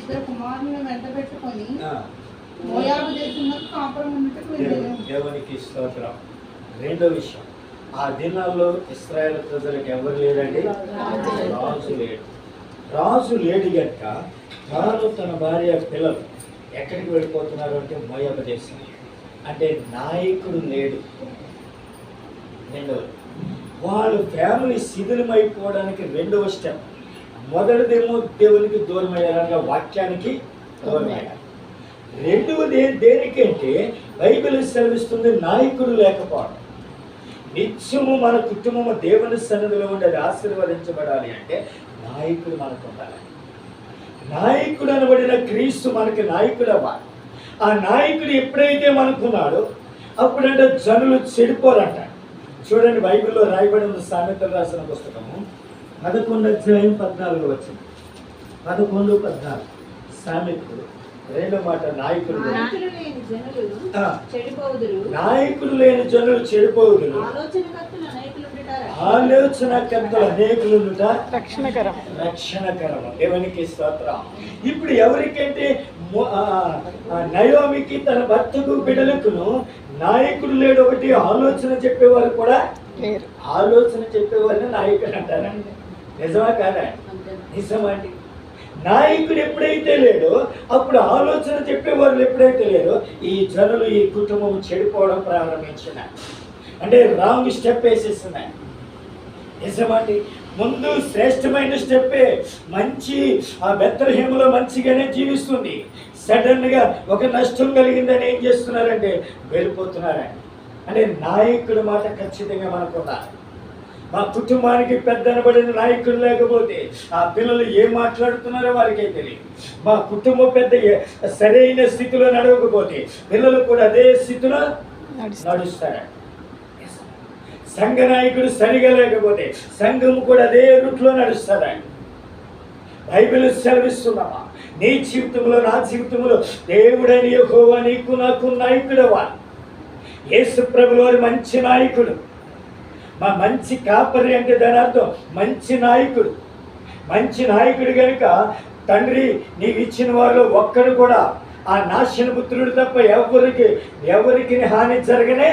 ఇద్దరు కుమారులను వెంట పెట్టుకొని మోయాబు దేశంలో కాపురం ఉన్నట్టు దేవునికి స్తోత్రం. రెండో విషయం, ఆ దినాల్లో ఇశ్రాయేలు ప్రజలకు ఎవరు లేరండి, రాజు లేడు. రాజు లేడు గనుక తాను తన భార్య పిల్లలు ఎక్కడికి వెళ్ళిపోతున్నారు అంటే మోయాబు దేశం. అంటే నాయకుడు లేడు. రెండవది, వాళ్ళు ఫ్యామిలీ శిథిలమైపోవడానికి రెండవ స్టెప్. మొదటిదేమో దేవునికి దూరం అయ్యారనగా వాక్యానికి దూరం అయ్యారు. రెండవది దేనికంటే బైబిల్ సెలవిస్తుంది నాయకుడు లేకపోవడం. నిత్యము మన కుటుంబము దేవుని సన్నిధిలో ఉండేది ఆశీర్వదించబడాలి అంటే నాయకుడు మనకు ఉండాలి. నాయకుడు అనబడిన క్రీస్తు మనకి నాయకుడు అవ్వాలి. ఆ నాయకుడు ఎప్పుడైతే మనకున్నాడో అప్పుడంటే జనులు చెడిపోరంట. చూడండి, బైబిల్లో రాయబడి ఉన్న సామెతలు రాసిన పుస్తకము 11:14 వచ్చింది. 11:14 సామెతలు రెండో మాట, నాయకుడు లేని జనులు చెడిపోవుదురు, ఆలోచనకర్తలు అనేకులు రక్షణకరం. దేవునికి స్తోత్రం. ఇప్పుడు ఎవరికంటే నయోమికి తన భర్తకు బిడ్డలకును నాయకుడు లేడు. ఒకటి, ఆలోచన చెప్పేవారు కూడా లేరు. ఆలోచన చెప్పేవారిని నాయకుడు అంటారండి. నిజమా కాదా? నిజమండి. నాయకుడు ఎప్పుడైతే లేడో అప్పుడు ఆలోచన చెప్పేవారు ఎప్పుడైతే లేరో ఈ జనులు ఈ కుటుంబం చెడిపోవడం ప్రారంభించినాయి. అంటే రాంగ్ స్టెప్ వేసేస్తున్నాయి. నిజమండి. ముందు శ్రేష్టమైన స్టెప్పే. మంచి ఆ బెత్లెహేములో మంచిగానే జీవిస్తుంది. సడన్గా ఒక నష్టం కలిగిందని ఏం చేస్తున్నారంటే వెళ్ళిపోతున్నారండి. అంటే నాయకుడి మాట ఖచ్చితంగా మనకున్నారు. మా కుటుంబానికి పెద్ద అనబడిన నాయకుడు లేకపోతే ఆ పిల్లలు ఏం మాట్లాడుతున్నారో వారికే తెలియదు. మా కుటుంబం పెద్ద సరైన స్థితిలో నడవకపోతే పిల్లలు కూడా అదే స్థితిలో నడుస్తారండి. సంఘ నాయకుడు సరిగా లేకపోతే సంఘము కూడా అదే రూట్లో నడుస్తారండి. బైబిల్ సెలవిస్తున్నామా, నీ జీవితంలో నా జీవితంలో దేవుడని యెహోవా నీకు నాకు నాయకుడవా. యేసు ప్రభువు వారు మంచి నాయకుడు. మా మంచి కాపరి అంటే దాని అర్థం మంచి నాయకుడు. మంచి నాయకుడు కనుక తండ్రి నీకు ఇచ్చిన వారిలో ఒక్కడు కూడా ఆ నాశన పుత్రుడు తప్ప ఎవరికి హాని జరగలే.